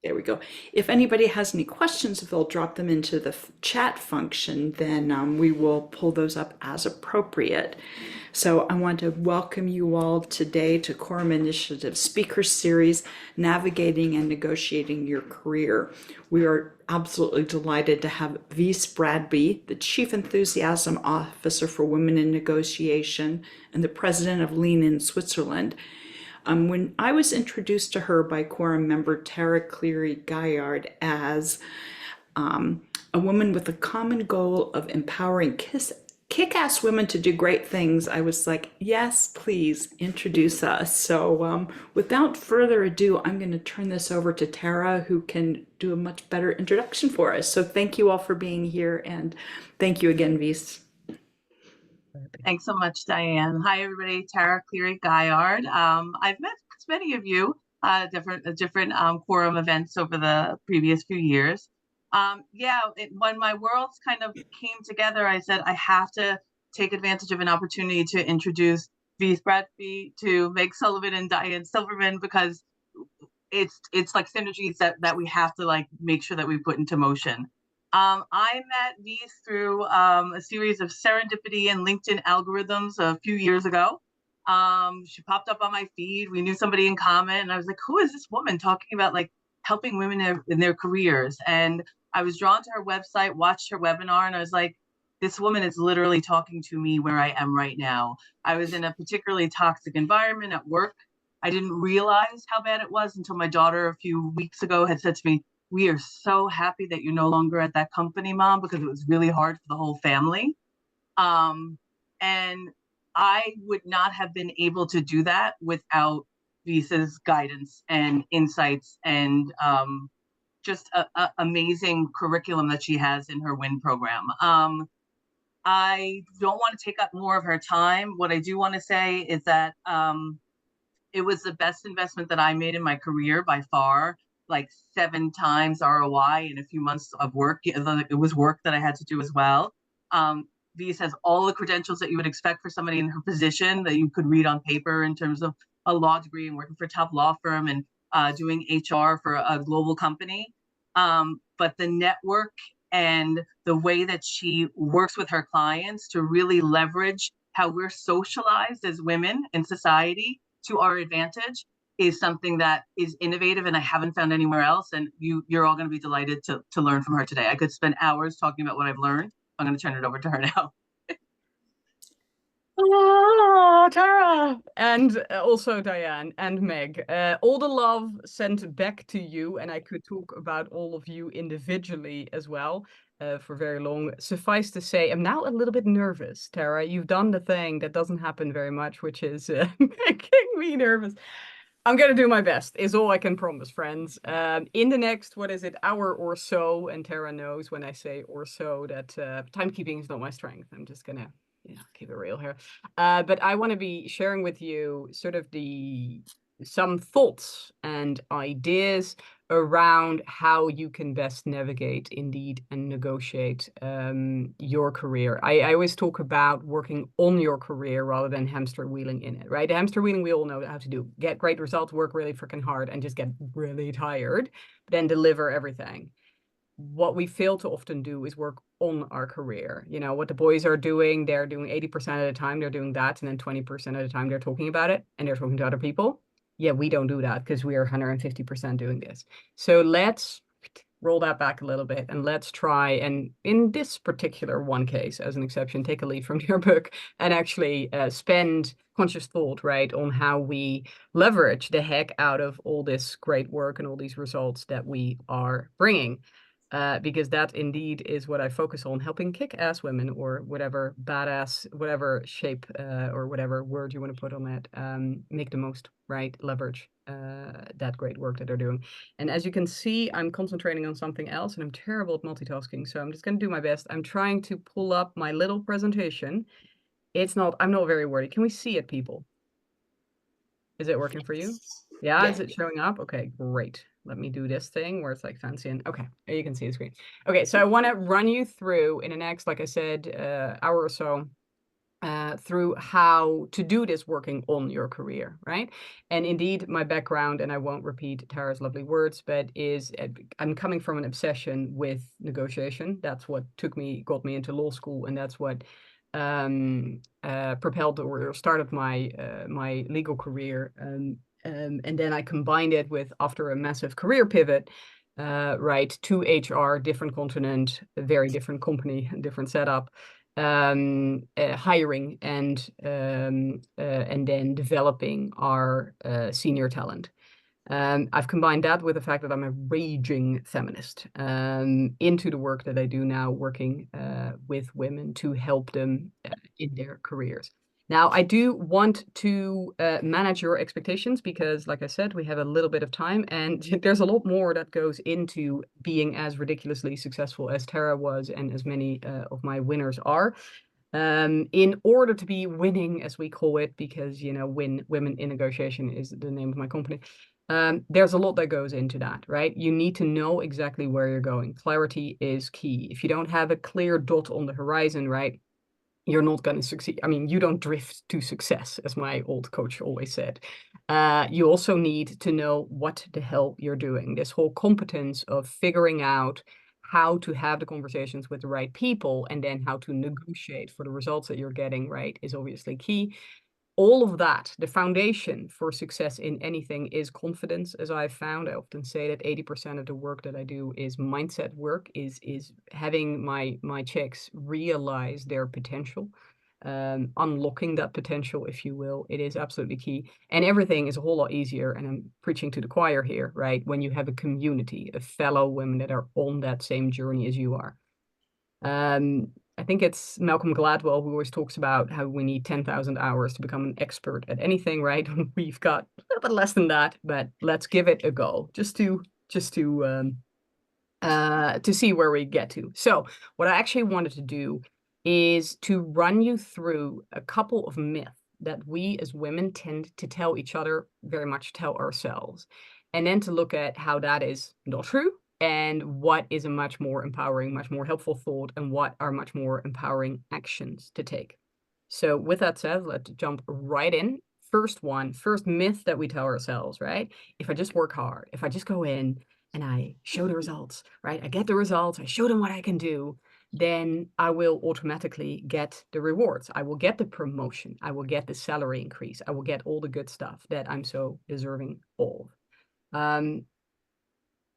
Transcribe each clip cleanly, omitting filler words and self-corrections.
There we go. If anybody has any questions, if they'll drop them into the chat function, then we will pull those up as appropriate. So I want to welcome you all today to Quorum Initiative Speaker Series, Navigating and Negotiating Your Career. We are absolutely delighted to have Wies Bratby, the Chief Enthusiasm Officer for Women in Negotiation and the President of Lean in Switzerland. When I was introduced to her by Quorum member Tara Cleary-Gaillard as a woman with a common goal of empowering kick-ass women to do great things, I was like, yes, please introduce us. So without further ado, I'm going to turn this over to Tara, who can do a much better introduction for us. So thank you all for being here, and thank you again, Wies. Thanks so much, Diane. Hi, everybody. Tara Cleary-Gaillard. I've met many of you different Quorum events over the previous few years. When my worlds kind of came together, I said I have to take advantage of an opportunity to introduce Wies Bratby to Meg Sullivan and Diane Silverman, because it's like synergies that we have to like make sure that we put into motion. I met Wies through a series of serendipity and LinkedIn algorithms a few years ago. She popped up on my feed. We knew somebody in common, and I was like, "Who is this woman talking about like helping women in their careers?" And I was drawn to her website, watched her webinar, and I was like, "This woman is literally talking to me where I am right now." I was in a particularly toxic environment at work. I didn't realize how bad it was until my daughter a few weeks ago had said to me, "We are so happy that you're no longer at that company, Mom, because it was really hard for the whole family." And I would not have been able to do that without Visa's guidance and insights and just a amazing curriculum that she has in her WIN program. I don't want to take up more of her time. What I do want to say is that it was the best investment that I made in my career by far, like 7 times ROI in a few months of work. It was work that I had to do as well. Vies has all the credentials that you would expect for somebody in her position that you could read on paper in terms of a law degree and working for a top law firm and doing HR for a global company. But the network and the way that she works with her clients to really leverage how we're socialized as women in society to our advantage is something that is innovative and I haven't found anywhere else. And you're all going to be delighted to learn from her today. I could spend hours talking about what I've learned. I'm going to turn it over to her now. Oh, Tara, and also Diane and Meg. All the love sent back to you, and I could talk about all of you individually as well for very long. Suffice to say, I'm now a little bit nervous, Tara. You've done the thing that doesn't happen very much, which is making me nervous. I'm gonna do my best, is all I can promise, friends. In the next, what is it, hour or so, and Tara knows when I say or so that timekeeping is not my strength. I'm just gonna keep it real here. But I want to be sharing with you sort of some thoughts and ideas around how you can best navigate, indeed, and negotiate your career. I always talk about working on your career rather than hamster wheeling in it, right? The hamster wheeling we all know how to do. Get great results, work really freaking hard, and just get really tired, then deliver everything. What we fail to often do is work on our career. You know, what the boys are doing, they're doing 80% of the time, they're doing that. And then 20% of the time, they're talking about it and they're talking to other people. Yeah, we don't do that because we are 150% doing this. So let's roll that back a little bit and let's try. And in this particular one case, as an exception, take a leaf from your book and actually spend conscious thought, right, on how we leverage the heck out of all this great work and all these results that we are bringing. Because that indeed is what I focus on, helping kick-ass women or whatever badass, whatever shape or whatever word you want to put on that, make the most, right? Leverage that great work that they're doing. And as you can see, I'm concentrating on something else and I'm terrible at multitasking. So I'm just going to do my best. I'm trying to pull up my little presentation. I'm not very wordy. Can we see it, people? Is it working for you? Yeah, is it showing up? Okay, great. Let me do this thing where it's like fancy and okay, you can see the screen. Okay, so I want to run you through in the next, like I said, hour or so, through how to do this working on your career, right? And indeed, my background, and I won't repeat Tara's lovely words, but I'm coming from an obsession with negotiation. That's what got me into law school, and that's what propelled or started my legal career. And then I combined it with, after a massive career pivot, right, to HR, different continent, a very different company, different setup, hiring and then developing our senior talent. I've combined that with the fact that I'm a raging feminist into the work that I do now, working with women to help them in their careers. Now, I do want to manage your expectations because, like I said, we have a little bit of time, and there's a lot more that goes into being as ridiculously successful as Tara was and as many of my winners are. In order to be winning, as we call it, because, you know, Women in Negotiation is the name of my company. There's a lot that goes into that, right? You need to know exactly where you're going. Clarity is key. If you don't have a clear dot on the horizon, right, you're not going to succeed. I mean, you don't drift to success, as my old coach always said. You also need to know what the hell you're doing. This whole competence of figuring out how to have the conversations with the right people and then how to negotiate for the results that you're getting, right, is obviously key. All of that, the foundation for success in anything is confidence, as I've found. I often say that 80% of the work that I do is mindset work, is having my chicks realize their potential, unlocking that potential, if you will. It is absolutely key. And everything is a whole lot easier, and I'm preaching to the choir here, right, when you have a community of fellow women that are on that same journey as you are. I think it's Malcolm Gladwell who always talks about how we need 10,000 hours to become an expert at anything, right? We've got a little bit less than that, but let's give it a go just to see where we get to. So what I actually wanted to do is to run you through a couple of myths that we as women tend to tell each other, very much tell ourselves, and then to look at how that is not true and what is a much more empowering, much more helpful thought, and what are much more empowering actions to take. So with that said, let's jump right in. First myth that we tell ourselves, right? If I just work hard, if I just go in and I show the results, right? I get the results, I show them what I can do, then I will automatically get the rewards. I will get the promotion. I will get the salary increase. I will get all the good stuff that I'm so deserving of.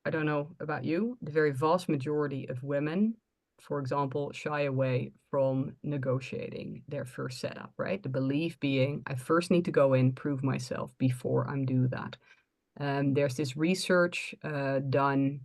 I don't know about you, the very vast majority of women, for example, shy away from negotiating their first setup, right? The belief being, I first need to go in, prove myself before I'm do that. There's this research done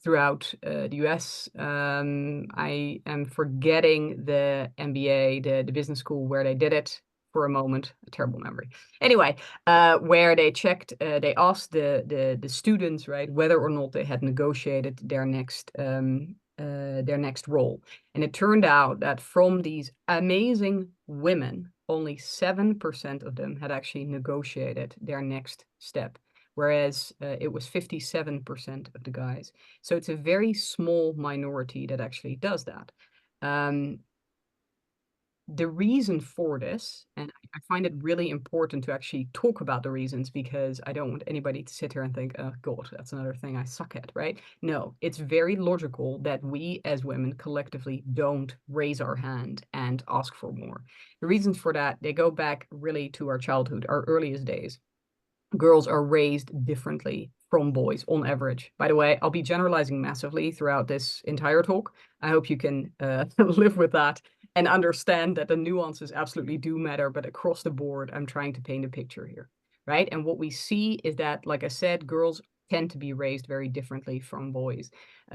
throughout the US. I am forgetting the MBA, the business school where they did it for a moment. A terrible memory. Anyway, where they checked, they asked the students, right, whether or not they had negotiated their next role. And it turned out that from these amazing women, only 7% of them had actually negotiated their next step, whereas it was 57% of the guys. So it's a very small minority that actually does that. The reason for this, and I find it really important to actually talk about the reasons, because I don't want anybody to sit here and think, oh God, that's another thing I suck at, right? No, it's very logical that we as women collectively don't raise our hand and ask for more. The reasons for that, they go back really to our childhood, our earliest days. Girls are raised differently from boys on average. By the way, I'll be generalizing massively throughout this entire talk. I hope you can live with that and understand that the nuances absolutely do matter, but across the board, I'm trying to paint a picture here, right? And what we see is that, like I said, girls tend to be raised very differently from boys.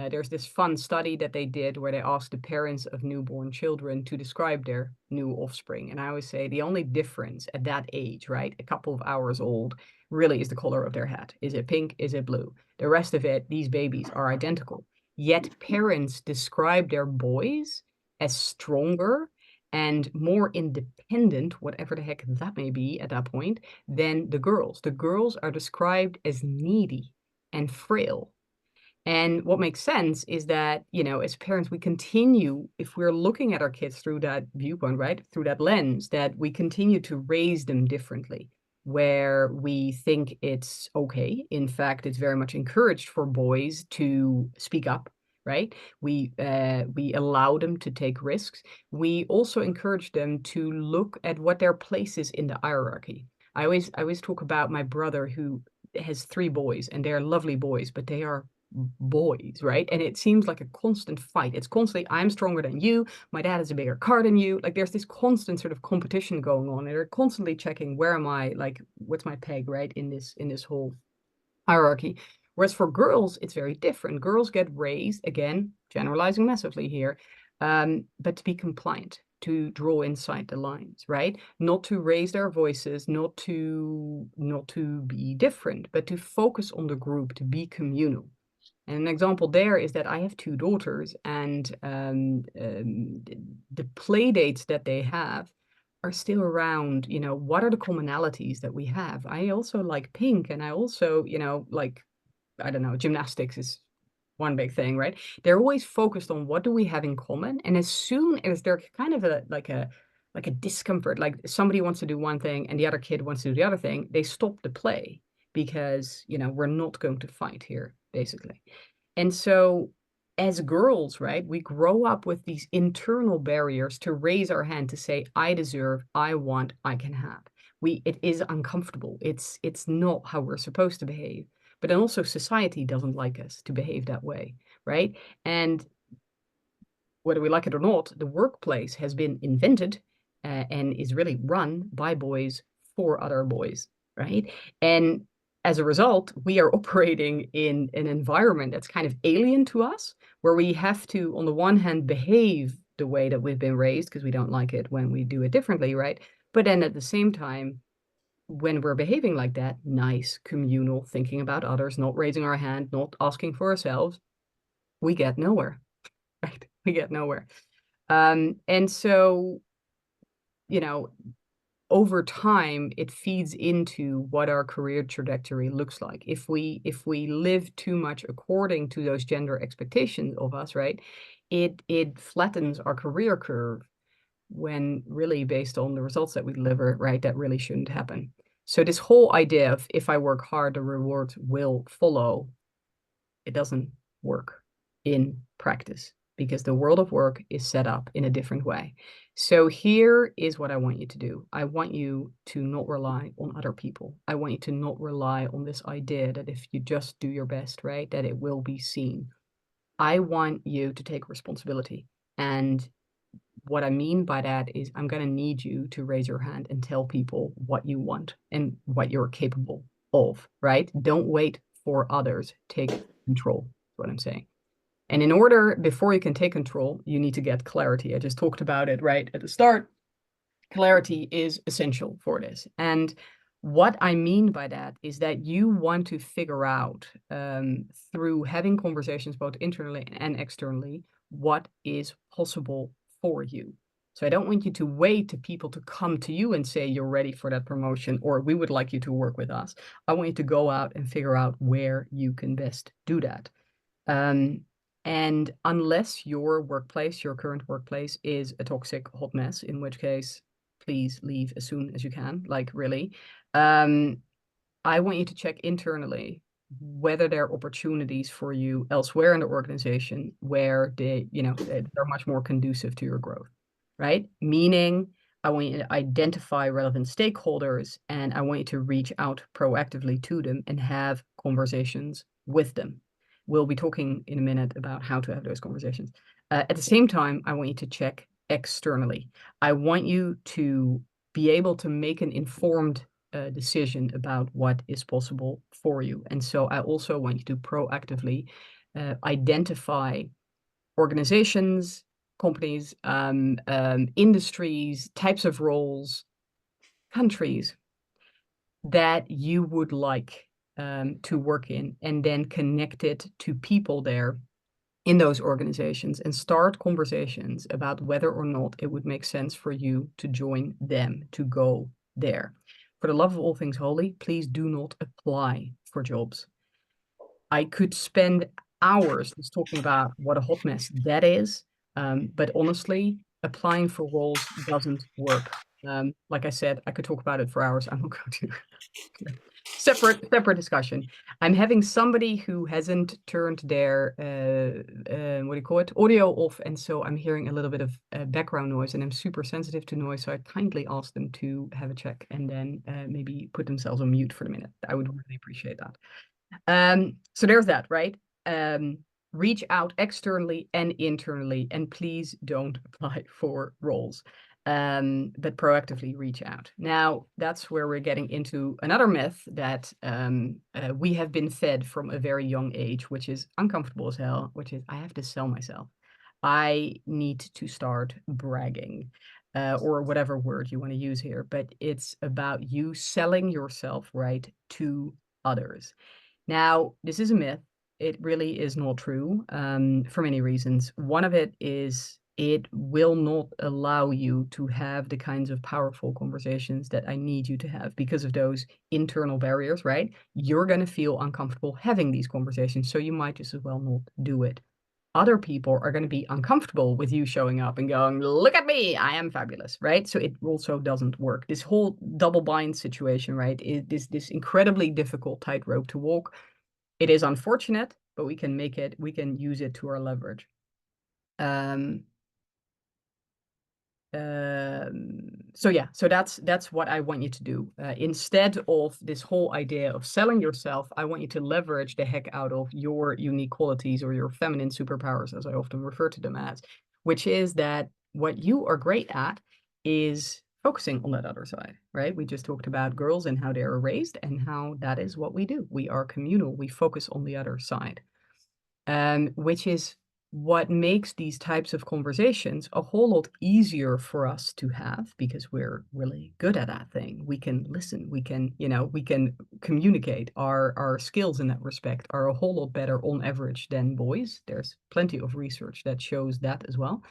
There's this fun study that they did where they asked the parents of newborn children to describe their new offspring. And I always say the only difference at that age, right, a couple of hours old, really is the color of their hat. Is it pink? Is it blue? The rest of it, these babies are identical. Yet parents describe their boys as stronger and more independent, whatever the heck that may be at that point, than the girls. The girls are described as needy and frail. And what makes sense is that, you know, as parents, we continue, if we're looking at our kids through that viewpoint, right, through that lens, that we continue to raise them differently, where we think it's okay. In fact, it's very much encouraged for boys to speak up, right? We allow them to take risks. We also encourage them to look at what their place is in the hierarchy. I always talk about my brother who has 3 boys, and they're lovely boys, but they are boys, right? And it seems like a constant fight. It's constantly, I'm stronger than you, my dad has a bigger car than you. Like there's this constant sort of competition going on, and they're constantly checking, where am I, like what's my peg, right, in this whole hierarchy. Whereas for girls, it's very different. Girls get raised, again, generalizing massively here, but to be compliant, to draw inside the lines, right? Not to raise their voices, not to be different, but to focus on the group, to be communal. And an example there is that I have 2 daughters, and the play dates that they have are still around, you know, what are the commonalities that we have? I also like pink, and I also, you know, like, I don't know, gymnastics is one big thing, right? They're always focused on what do we have in common. And as soon as they're kind of like a discomfort, like somebody wants to do one thing and the other kid wants to do the other thing, they stop the play because, you know, we're not going to fight here, basically. And so as girls, right, we grow up with these internal barriers to raise our hand to say, I deserve, I want, I can have. It is uncomfortable. It's not how we're supposed to behave. But then also society doesn't like us to behave that way, right? And whether we like it or not, the workplace has been invented and is really run by boys for other boys, right? And as a result, we are operating in an environment that's kind of alien to us, where we have to, on the one hand, behave the way that we've been raised because we don't like it when we do it differently, right? But then at the same time, when we're behaving like that, nice, communal, thinking about others, not raising our hand, not asking for ourselves, we get nowhere, right? We get nowhere. And so, you know, over time, it feeds into what our career trajectory looks like. If we live too much according to those gender expectations of us, right, it flattens our career curve, when really based on the results that we deliver, right, that really shouldn't happen. So this whole idea of if I work hard, the reward will follow, it doesn't work in practice because the world of work is set up in a different way. So here is what I want you to do. I want you to not rely on other people. I want you to not rely on this idea that if you just do your best, right, that it will be seen. I want you to take responsibility. And what I mean by that is I'm going to need you to raise your hand and tell people what you want and what you're capable of, right? Don't wait for others. Take control, is what I'm saying. And in order, before you can take control, you need to get clarity. I just talked about it right at the start. Clarity is essential for this. And what I mean by that is that you want to figure out through having conversations both internally and externally what is possible for you. So I don't want you to wait to people to come to you and say you're ready for that promotion or we would like you to work with us. I want you to go out and figure out where you can best do that. And unless your workplace, your current workplace, is a toxic hot mess, in which case, please leave as soon as you can, like really. I want you to check internally whether there are opportunities for you elsewhere in the organization where they're much more conducive to your growth, right? Meaning, I want you to identify relevant stakeholders and I want you to reach out proactively to them and have conversations with them. We'll be talking in a minute about how to have those conversations. At the same time, I want you to check externally. I want you to be able to make an informed decision about what is possible for you. And so I also want you to proactively identify organizations, companies, industries, types of roles, countries that you would like to work in, and then connect it to people there in those organizations and start conversations about whether or not it would make sense for you to join them, to go there. For the love of all things holy, please do not apply for jobs. I could spend hours just talking about what a hot mess that is. But honestly, applying for roles doesn't work. Like I said, I could talk about it for hours. I'm not going to. Separate discussion. I'm having somebody who hasn't turned their what do you call it, audio off, and so I'm hearing a little bit of background noise, and I'm super sensitive to noise, so I kindly asked them to have a check and then maybe put themselves on mute for a minute. I would really appreciate that. So there's that, right? Reach out externally and internally, and please don't apply for roles. But proactively reach out. Now, that's where we're getting into another myth that we have been fed from a very young age, which is uncomfortable as hell, which is I have to sell myself. I need to start bragging, or whatever word you want to use here, but it's about you selling yourself, right, to others. Now, this is a myth. It really is not true, for many reasons. One of it is it will not allow you to have the kinds of powerful conversations that I need you to have because of those internal barriers, right? You're going to feel uncomfortable having these conversations, so you might just as well not do it. Other people are going to be uncomfortable with you showing up and going, look at me, I am fabulous, right? So it also doesn't work. This whole double bind situation, right, is this incredibly difficult tightrope to walk. It is unfortunate, but we can use it to our leverage. So that's what I want you to do. Instead of this whole idea of selling yourself, I want you to leverage the heck out of your unique qualities or your feminine superpowers, as I often refer to them as, which is that what you are great at is focusing on that other side, right? We just talked about girls and how they are raised and how that is what we do. We are communal. We focus on the other side, which is what makes these types of conversations a whole lot easier for us to have because we're really good at that thing. We can listen, we can communicate. Our skills in that respect are a whole lot better on average than boys. There's plenty of research that shows that as well.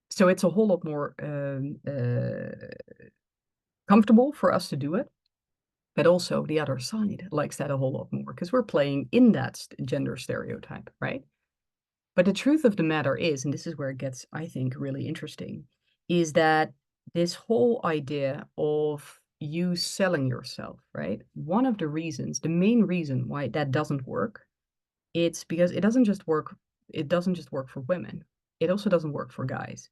So it's a whole lot more comfortable for us to do it. But also the other side likes that a whole lot more because we're playing in that gender stereotype, right? But the truth of the matter is, and this is where it gets, I think, really interesting, is that this whole idea of you selling yourself, right? One of the reasons, the main reason why that doesn't work, it's because it doesn't just work for women. It also doesn't work for guys.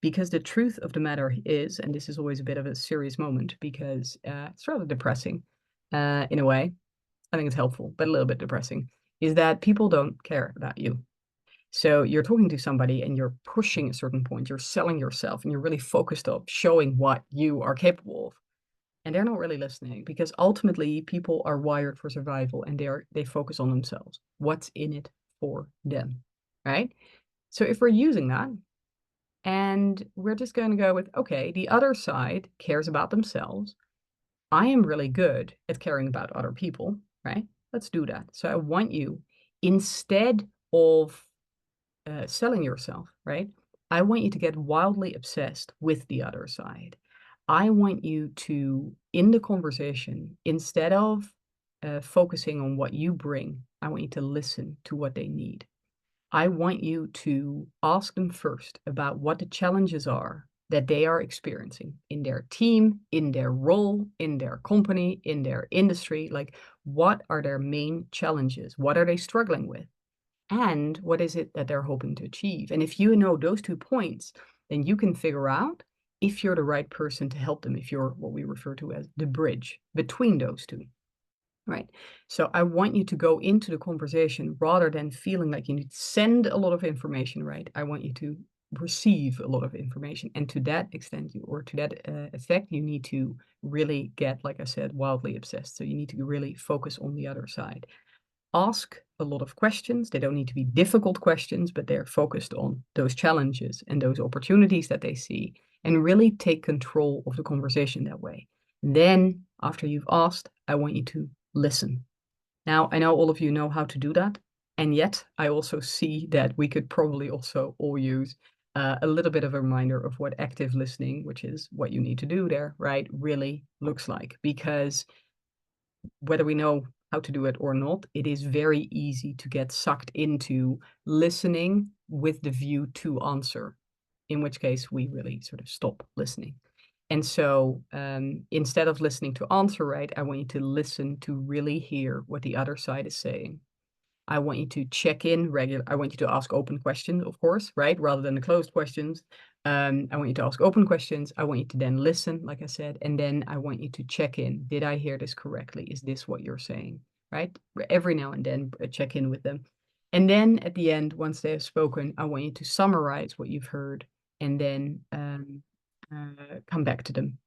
Because the truth of the matter is, and this is always a bit of a serious moment because it's rather depressing in a way. I think it's helpful, but a little bit depressing, is that people don't care about you. So you're talking to somebody and you're pushing a certain point, you're selling yourself and you're really focused on showing what you are capable of. And they're not really listening because ultimately people are wired for survival and they focus on themselves. What's in it for them, right? So if we're using that, and we're just going to go with, okay, the other side cares about themselves. I am really good at caring about other people, right? Let's do that. So I want you, instead of selling yourself, right? I want you to get wildly obsessed with the other side. I want you to, in the conversation, instead of focusing on what you bring, I want you to listen to what they need. I want you to ask them first about what the challenges are that they are experiencing in their team, in their role, in their company, in their industry. Like, what are their main challenges? What are they struggling with? And what is it that they're hoping to achieve? And if you know those 2 points, then you can figure out if you're the right person to help them, if you're what we refer to as the bridge between those two. Right. So I want you to go into the conversation rather than feeling like you need to send a lot of information, right? I want you to receive a lot of information. And to that extent, to that effect, you need to really get, like I said, wildly obsessed. So you need to really focus on the other side. Ask a lot of questions. They don't need to be difficult questions, but they're focused on those challenges and those opportunities that they see, and really take control of the conversation that way. Then, after you've asked, I want you to listen. Now, I know all of you know how to do that, and yet I also see that we could probably also all use a little bit of a reminder of what active listening, which is what you need to do there, right, really looks like. Because whether we know how to do it or not, it is very easy to get sucked into listening with the view to answer, in which case we really sort of stop listening. And so instead of listening to answer, right, I want you to listen to really hear what the other side is saying. I want you to check in regular. I want you to ask open questions, of course, right? Rather than the closed questions. I want you to ask open questions. I want you to then listen, like I said, and then I want you to check in. Did I hear this correctly? Is this what you're saying, right? Every now and then check in with them. And then at the end, once they have spoken, I want you to summarize what you've heard and then come back to them.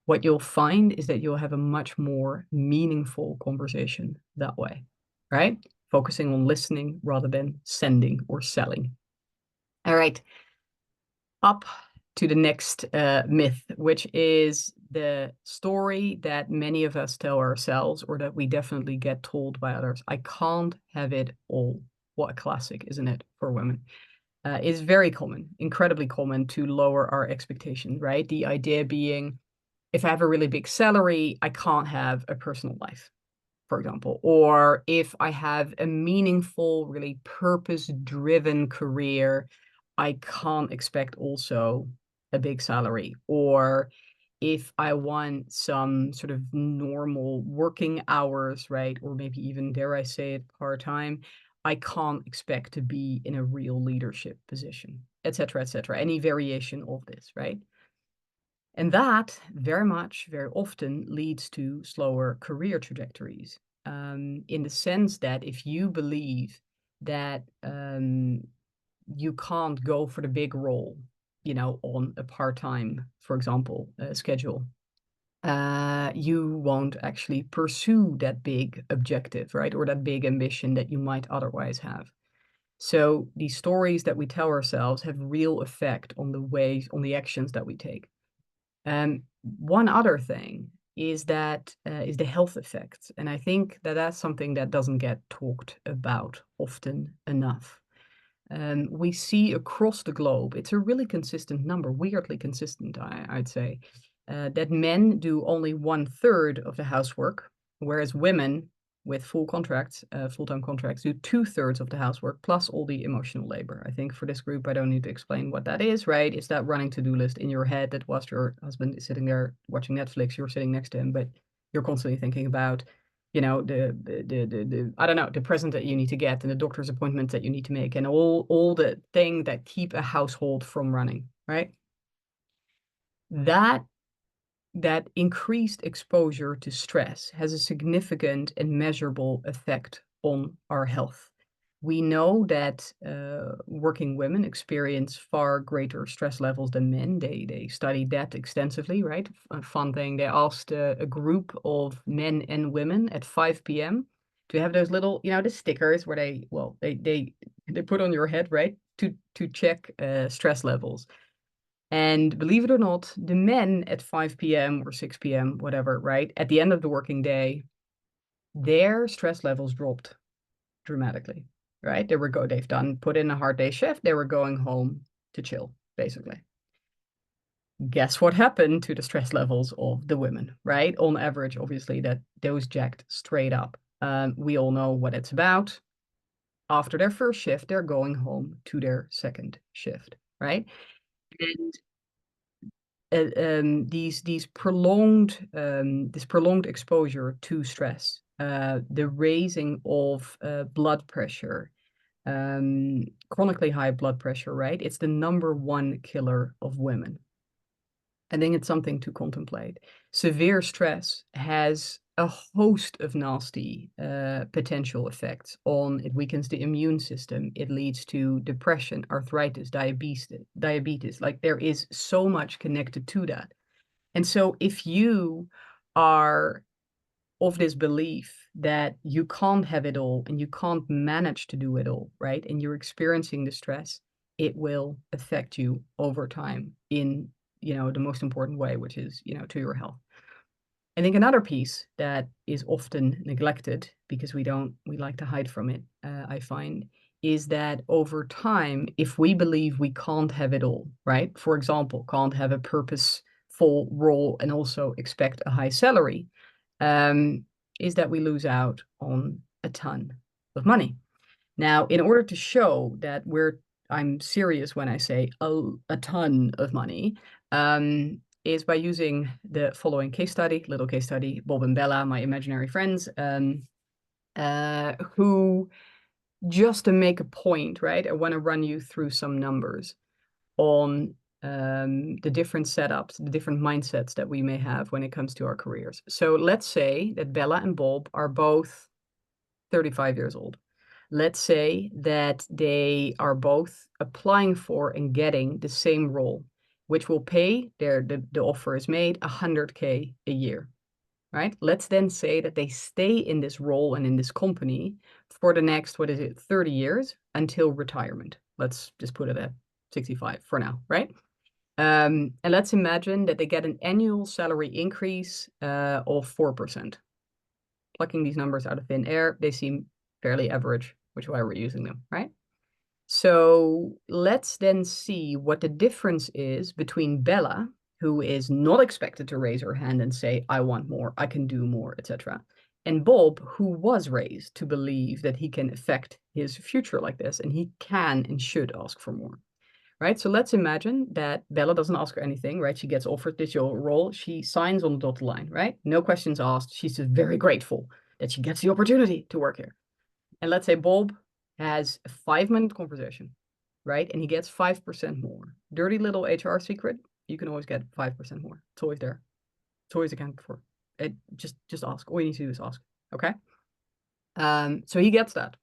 What you'll find is that you'll have a much more meaningful conversation that way, right? Focusing on listening rather than sending or selling. All right, up to the next myth, which is the story that many of us tell ourselves, or that we definitely get told by others. I can't have it all. What a classic, isn't it, for women? It's very common, incredibly common to lower our expectations, right? The idea being, if I have a really big salary, I can't have a personal life, for example. Or if I have a meaningful, really purpose-driven career, I can't expect also a big salary. Or if I want some sort of normal working hours, right? Or maybe even, dare I say it, part-time, I can't expect to be in a real leadership position, et cetera, et cetera. Any variation of this, right? And that very often leads to slower career trajectories, in the sense that if you believe that you can't go for the big role, on a part-time, for example, schedule, you won't actually pursue that big objective, right? Or that big ambition that you might otherwise have. So these stories that we tell ourselves have real effect on the actions that we take. One other thing is that is the health effects, and I think that that's something that doesn't get talked about often enough. We see across the globe, it's a really consistent number, weirdly consistent, I'd say, that men do only 1/3 of the housework, whereas women with full-time contracts, do 2/3 of the housework plus all the emotional labor. I think for this group, I don't need to explain what that is, right? It's that running to-do list in your head that whilst your husband is sitting there watching Netflix, you're sitting next to him, but you're constantly thinking about, the I don't know, the present that you need to get and the doctor's appointment that you need to make and all the things that keep a household from running, right? That increased exposure to stress has a significant and measurable effect on our health. We know that working women experience far greater stress levels than men. They studied that extensively, right? A fun thing, they asked a group of men and women at 5 p.m. to have those little, the stickers where they put on your head, right? To check stress levels. And believe it or not, the men at 5 p.m. or 6 p.m., whatever, right, at the end of the working day, their stress levels dropped dramatically, right? They've put in a hard day shift. They were going home to chill, basically. Guess what happened to the stress levels of the women, right? On average, obviously, that those jacked straight up. We all know what it's about. After their first shift, they're going home to their second shift, right? And this prolonged exposure to stress, the raising of blood pressure, chronically high blood pressure, right? It's the #1 killer of women. I think it's something to contemplate. Severe stress has a host of nasty potential effects on it. Weakens the immune system. It leads to depression, arthritis, diabetes. Like there is so much connected to that. And so if you are of this belief that you can't have it all and you can't manage to do it all, right? And you're experiencing the stress, it will affect you over time in, the most important way, which is, to your health. I think another piece that is often neglected because we like to hide from it, I find, is that over time, if we believe we can't have it all, right? For example, can't have a purposeful role and also expect a high salary. is that we lose out on a ton of money. Now, in order to show that I'm serious when I say a ton of money, is by using the following case study, little case study, Bob and Bella, my imaginary friends, who, just to make a point, right, I want to run you through some numbers on the different setups, the different mindsets that we may have when it comes to our careers. So let's say that Bella and Bob are both 35 years old. Let's say that they are both applying for and getting the same role, which will pay, the offer is made, 100K a year, right? Let's then say that they stay in this role and in this company for the next, 30 years until retirement. Let's just put it at 65 for now, right? And let's imagine that they get an annual salary increase of 4%. Plucking these numbers out of thin air, they seem fairly average, which is why we're using them, right? So let's then see what the difference is between Bella, who is not expected to raise her hand and say, I want more, I can do more, etc., and Bob, who was raised to believe that he can affect his future like this, and he can and should ask for more. Right, so let's imagine that Bella doesn't ask her anything, right? She gets offered this role, she signs on the dotted line, right? No questions asked. She's just very grateful that she gets the opportunity to work here. And let's say Bob has a 5-minute conversation, right? And he gets 5% more. Dirty little HR secret, you can always get 5% more. It's always there. It's always accounted for. Just ask. All you need to do is ask, okay? So he gets that.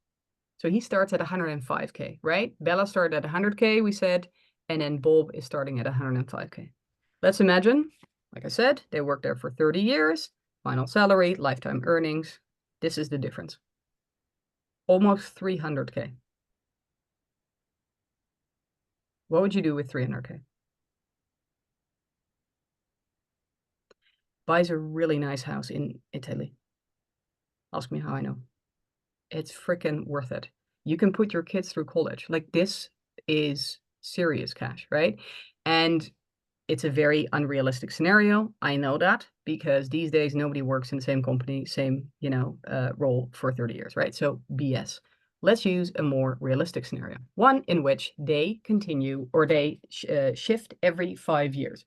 So he starts at 105K, right? Bella started at 100K, we said, and then Bob is starting at 105K. Let's imagine, like I said, they worked there for 30 years, final salary, lifetime earnings. This is the difference. Almost 300K. What would you do with 300K? Buys a really nice house in Italy. Ask me how I know. It's freaking worth it. You can put your kids through college. Like, this is serious cash, right? And it's a very unrealistic scenario. I know that, because these days nobody works in the same company, same, role for 30 years, right? So BS. Let's use a more realistic scenario. One in which they continue, or they shift every 5 years,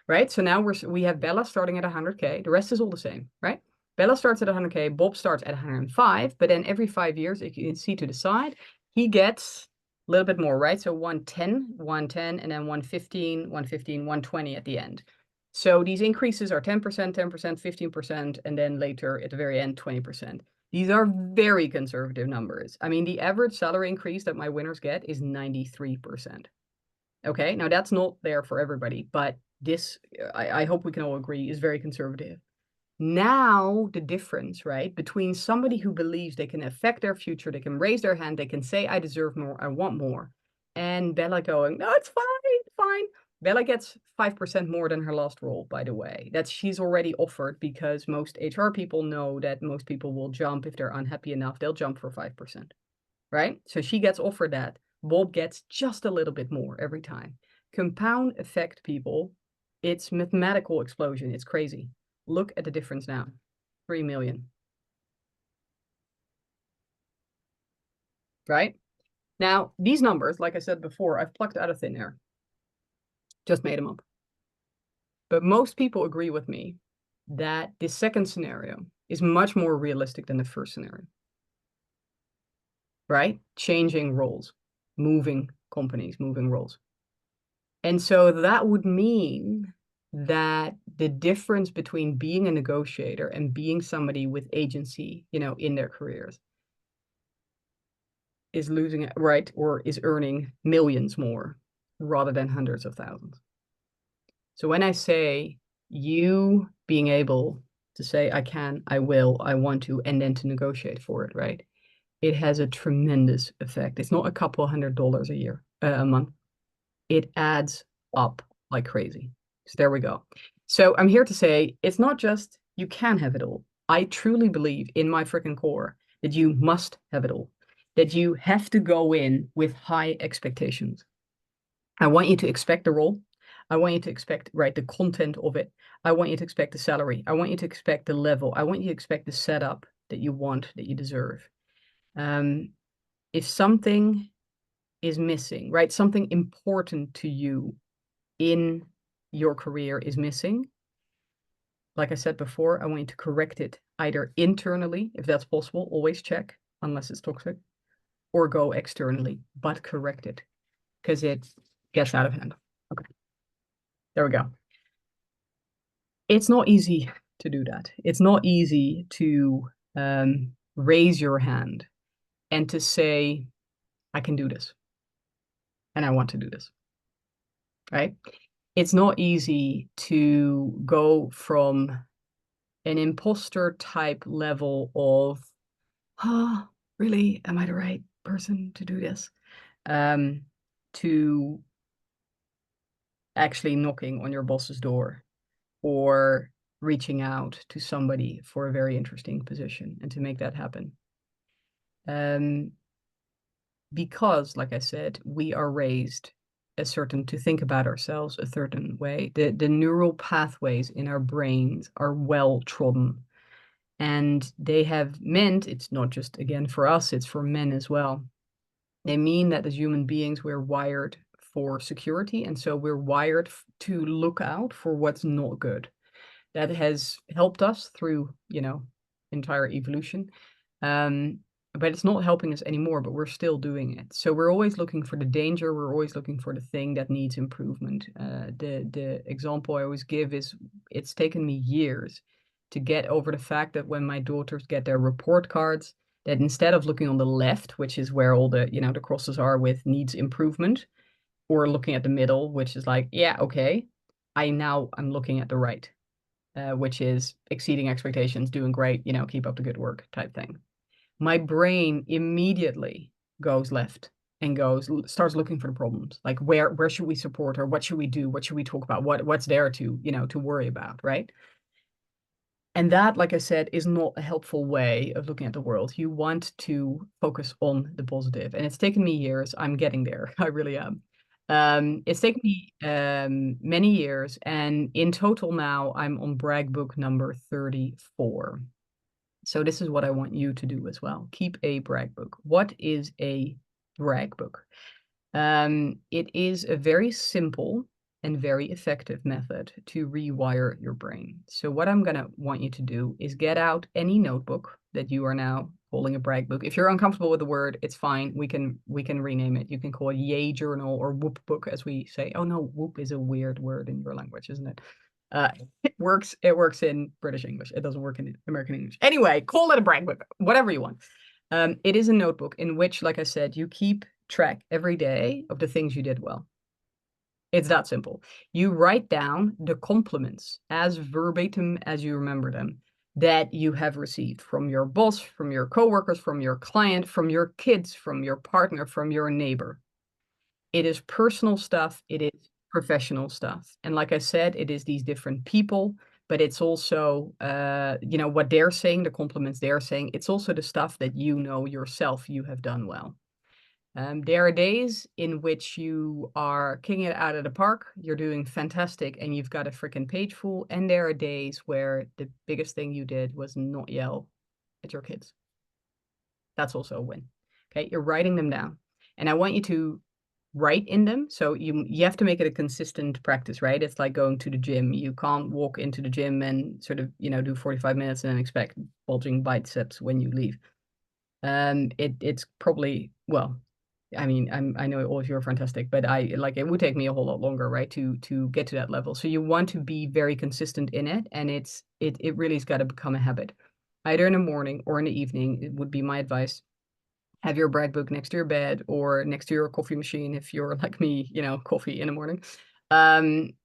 right? So now we have Bella starting at 100K. The rest is all the same, right? Bella starts at 100K, Bob starts at 105, but then every 5 years, if you can see to the side, he gets a little bit more, right? So 110, and then 115, 120 at the end. So these increases are 10%, 10%, 15%, and then later at the very end, 20%. These are very conservative numbers. I mean, the average salary increase that my winners get is 93%. Okay, now that's not there for everybody, but this, I hope we can all agree, is very conservative. Now, the difference, right, between somebody who believes they can affect their future, they can raise their hand, they can say, I deserve more, I want more, and Bella going, no, it's fine. Bella gets 5% more than her last role, by the way. She's already offered, because most HR people know that most people will jump if they're unhappy enough. They'll jump for 5%, right? So she gets offered that. Bob gets just a little bit more every time. Compound effect, people. It's mathematical explosion. It's crazy. Look at the difference now. 3 million. Right? Now, these numbers, like I said before, I've plucked out of thin air. Just made them up. But most people agree with me that this second scenario is much more realistic than the first scenario. Right? Changing roles, moving companies, moving roles. And so that would mean that the difference between being a negotiator and being somebody with agency, in their careers, is losing, right, or is earning millions more rather than hundreds of thousands. So when I say you being able to say, I can, I will, I want to, and then to negotiate for it, right? It has a tremendous effect. It's not a couple $100 a year, a month. It adds up like crazy. So there we go. So I'm here to say, it's not just you can have it all. I truly believe in my freaking core that you must have it all, that you have to go in with high expectations. I want you to expect the role. I want you to expect, right, the content of it. I want you to expect the salary. I want you to expect the level. I want you to expect the setup that you want, that you deserve. If something is missing, right, something important to you in your career is missing, like I said before, I want you to correct it either internally, if that's possible, always check, unless it's toxic, or go externally, but correct it, because it gets out of hand. Okay, there we go. It's not easy to do that. It's not easy to raise your hand and to say, I can do this, and I want to do this, right? It's not easy to go from an imposter type level of, oh, really, am I the right person to do this? To actually knocking on your boss's door or reaching out to somebody for a very interesting position and to make that happen. Because, like I said, we are raised to think about ourselves a certain way. The neural pathways in our brains are well trodden. And they have meant, it's not just, again, for us, it's for men as well. They mean that as human beings, we're wired for security. And so we're wired to look out for what's not good. That has helped us through, entire evolution. But it's not helping us anymore, but we're still doing it. So we're always looking for the danger. We're always looking for the thing that needs improvement. The example I always give is, it's taken me years to get over the fact that when my daughters get their report cards, that instead of looking on the left, which is where all the, the crosses are with needs improvement, or looking at the middle, which is like, yeah, okay, I'm looking at the right, which is exceeding expectations, doing great, keep up the good work type thing. My brain immediately goes left and starts looking for the problems. Like, where should we support her? What should we do? What should we talk about? What's there to, to worry about, right? And that, like I said, is not a helpful way of looking at the world. You want to focus on the positive. And it's taken me years. I'm getting there. I really am. It's taken me many years. And in total now, I'm on brag book number 34. So this is what I want you to do as well. Keep a brag book. What is a brag book? It is a very simple and very effective method to rewire your brain. So what I'm going to want you to do is get out any notebook that you are now calling a brag book. If you're uncomfortable with the word, it's fine. We can rename it. You can call it Yay Journal or Whoop Book, as we say. Oh no, Whoop is a weird word in your language, isn't it? It works in British English. It doesn't work in American English. Anyway, call it a brag book, whatever you want. It is a notebook in which, like I said, you keep track every day of the things you did well. It's that simple. You write down the compliments as verbatim as you remember them that you have received from your boss, from your coworkers, from your client, from your kids, from your partner, from your neighbor. It is personal stuff. It is professional stuff. And like I said, it is these different people, but it's also, what they're saying, the compliments they're saying. It's also the stuff that yourself you have done well. There are days in which you are kicking it out of the park, you're doing fantastic, and you've got a freaking page full. And there are days where the biggest thing you did was not yell at your kids. That's also a win. Okay, you're writing them down. And I want you to write in them. So you have to make it a consistent practice, right? It's like going to the gym. You can't walk into the gym and sort of, do 45 minutes and then expect bulging biceps when you leave. It's probably, well, I mean, I know all of you are fantastic, but it would take me a whole lot longer, right, to get to that level. So you want to be very consistent in it, and it really has got to become a habit, either in the morning or in the evening. It would be my advice. Have your brag book next to your bed or next to your coffee machine if you're like me, coffee in the morning, and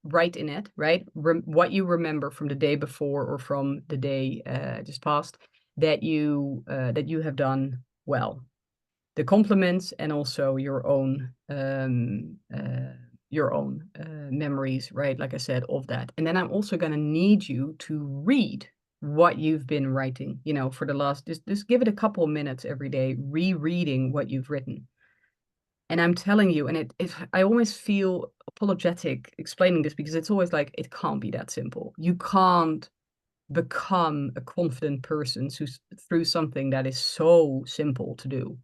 write in it, right, what you remember from the day before or from the day just passed that you have done well. The compliments and also your own memories, right? Like I said, of that. And then I'm also going to need you to read what you've been writing, for the last, just give it a couple of minutes every day, rereading what you've written. And I'm telling you, and I always feel apologetic explaining this because it's always like, it can't be that simple. You can't become a confident person through something that is so simple to do.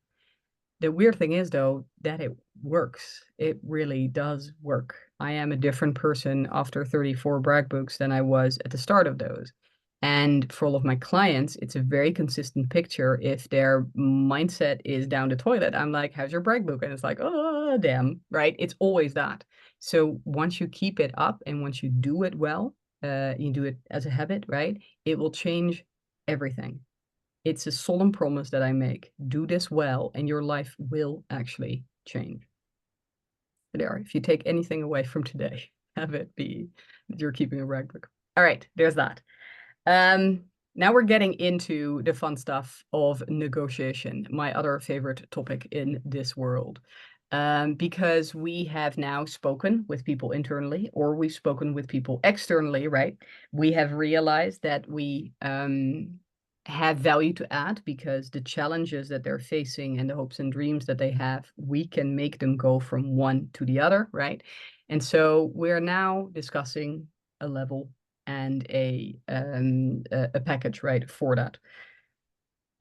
The weird thing is, though, that it works. It really does work. I am a different person after 34 brag books than I was at the start of those. And for all of my clients, it's a very consistent picture. If their mindset is down the toilet, I'm like, how's your brag book? And it's like, oh, damn, right? It's always that. So once you keep it up and once you do it well, you do it as a habit, right? It will change everything. It's a solemn promise that I make. Do this well, and your life will actually change. There, if you take anything away from today, have it be that you're keeping a rag book. All right, there's that. Now we're getting into the fun stuff of negotiation, my other favorite topic in this world. Because we have now spoken with people internally, or we've spoken with people externally, right? We have realized that we have value to add because the challenges that they're facing and the hopes and dreams that they have, we can make them go from one to the other, right? And so we're now discussing a level and a package, right, for that.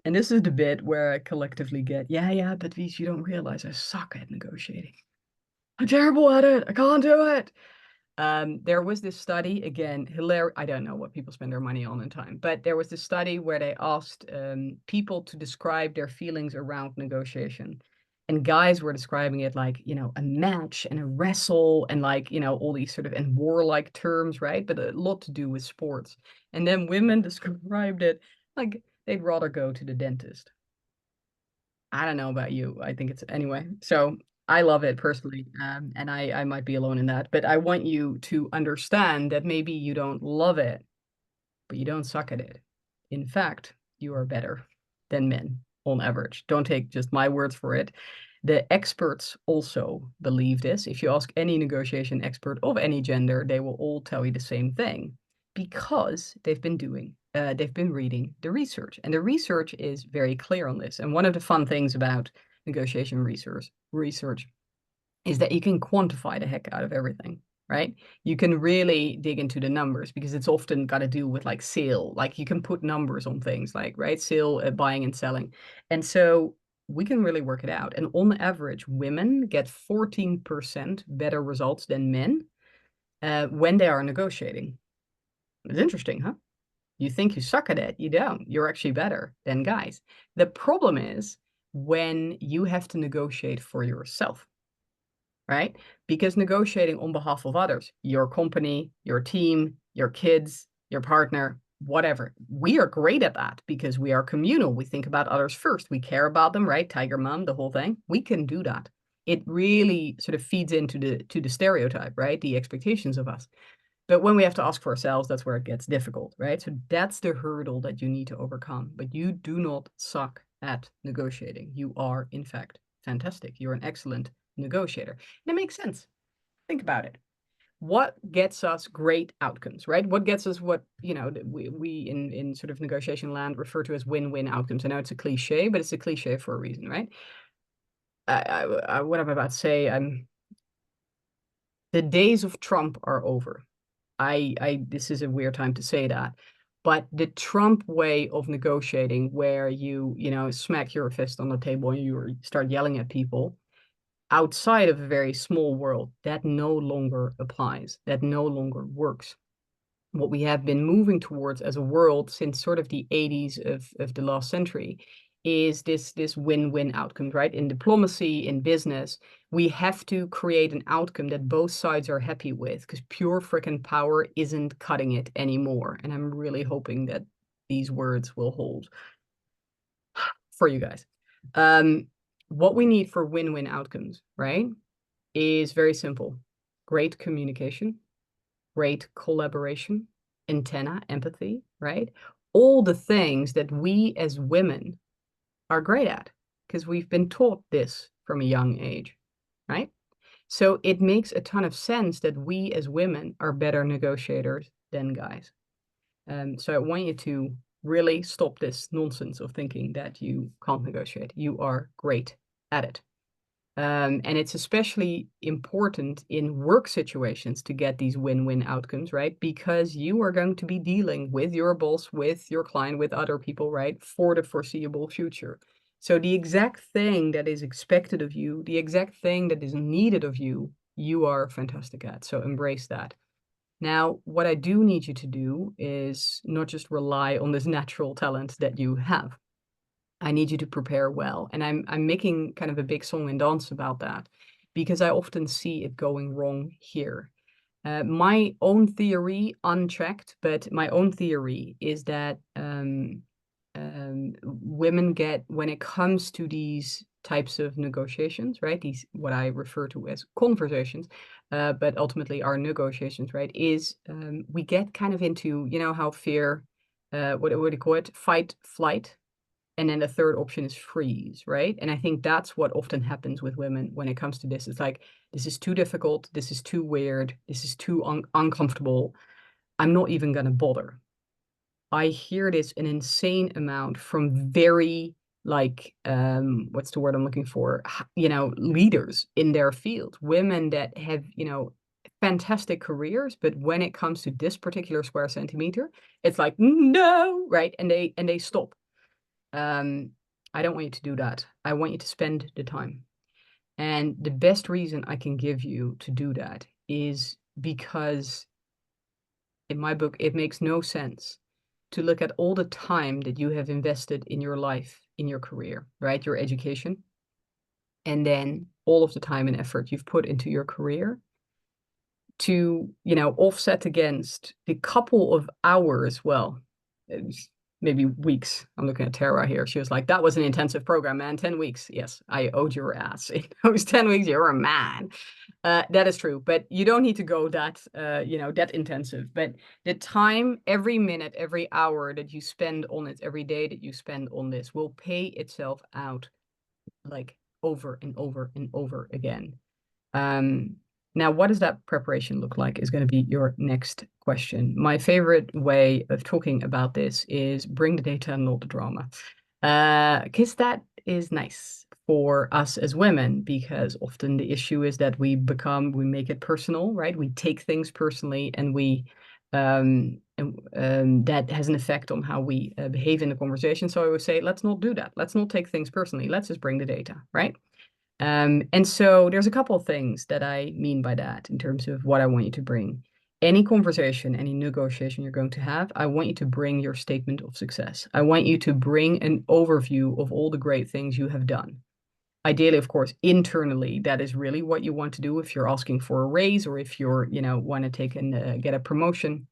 And this is the bit where I collectively get, yeah, but Wies, you don't realize I suck at negotiating. I'm terrible at it. I can't do it. There was this study, again, hilarious. I don't know what people spend their money on in time, but there was this study where they asked people to describe their feelings around negotiation. And guys were describing it like, a match and a wrestle and like, all these sort of and warlike terms, right? But a lot to do with sports. And then women described it like they'd rather go to the dentist. I don't know about you. I think it's anyway. So I love it personally, and I might be alone in that. But I want you to understand that maybe you don't love it, but you don't suck at it. In fact, you are better than men on average. Don't take just my words for it. The experts also believe this. If you ask any negotiation expert of any gender, they will all tell you the same thing because they've been reading the research, and the research is very clear on this. And one of the fun things about negotiation research is that you can quantify the heck out of everything, right? You can really dig into the numbers because it's often got to do with like sale, like you can put numbers on things like, right, sale, buying and selling. And so we can really work it out. And on average, women get 14% better results than men when they are negotiating. It's interesting, huh? You think you suck at it, you don't. You're actually better than guys. The problem is when you have to negotiate for yourself, right? Because negotiating on behalf of others, your company, your team, your kids, your partner, whatever, we are great at that because we are communal. We think about others first. We care about them, right? Tiger mom, the whole thing. We can do that. It really sort of feeds into the stereotype, right? The expectations of us. But when we have to ask for ourselves, that's where it gets difficult, right? So that's the hurdle that you need to overcome. But you do not suck at negotiating. You are, in fact, fantastic. You're an excellent negotiator. And it makes sense. Think about it. What gets us great outcomes, right? What gets us what, we in sort of negotiation land refer to as win-win outcomes. I know it's a cliche, but it's a cliche for a reason, right? What I'm about to say, the days of Trump are over. This is a weird time to say that, but the Trump way of negotiating where you smack your fist on the table and you start yelling at people outside of a very small world, that no longer applies. That no longer works. What we have been moving towards as a world since sort of the 80s of the last century is this win-win outcome, right? In diplomacy, in business, we have to create an outcome that both sides are happy with because pure freaking power isn't cutting it anymore. And I'm really hoping that these words will hold for you guys. What we need for win-win outcomes, right, is very simple. Great communication, great collaboration, antenna, empathy, right? All the things that we as women are great at because we've been taught this from a young age, right? So it makes a ton of sense that we as women are better negotiators than guys. So I want you to really stop this nonsense of thinking that you can't negotiate. You are great at it. And it's especially important in work situations to get these win-win outcomes, right? Because you are going to be dealing with your boss, with your client, with other people, right? For the foreseeable future. So the exact thing that is expected of you, the exact thing that is needed of you, you are fantastic at. So embrace that. Now, what I do need you to do is not just rely on this natural talent that you have. I need you to prepare well. And I'm making kind of a big song and dance about that because I often see it going wrong here. My own theory, unchecked, but my own theory is that women get, when it comes to these types of negotiations, right? These, what I refer to as conversations, but ultimately are negotiations, right? Is we get kind of into, you know, how fear, what do you call it? Fight, flight. And then the third option is freeze, right? And I think that's what often happens with women when it comes to this. It's like, this is too difficult. This is too weird. This is too uncomfortable. I'm not even going to bother. I hear this an insane amount from very, like, what's the word I'm looking for? You know, leaders in their field, women that have, you know, fantastic careers, but when it comes to this particular square centimeter, it's like, no, right? And they stop. I don't want you to do that. I want you to spend the time. And the best reason I can give you to do that is because in my book, it makes no sense to look at all the time that you have invested in your life, in your career, right? Your education, and then all of the time and effort you've put into your career to, you know, offset against the couple of hours, well, maybe weeks. I'm looking at Tara here. She was like, that was an intensive program, man. 10 weeks. Yes, I owed your ass. In those 10 weeks, you're a man. That is true. But you don't need to go that, you know, that intensive. But the time, every minute, every hour that you spend on it, every day that you spend on this will pay itself out like over and over and over again. Now, what does that preparation look like is going to be your next question. My favorite way of talking about this is bring the data, not the drama. Because that is nice for us as women, because often the issue is that we make it personal, right? We take things personally and that has an effect on how we behave in the conversation. So I would say, let's not do that. Let's not take things personally. Let's just bring the data, right? And so there's a couple of things that I mean by that in terms of what I want you to bring. Any conversation, any negotiation you're going to have, I want you to bring your statement of success. I want you to bring an overview of all the great things you have done. Ideally, of course, internally, that is really what you want to do if you're asking for a raise or if you're, you know, want to take and get a promotion.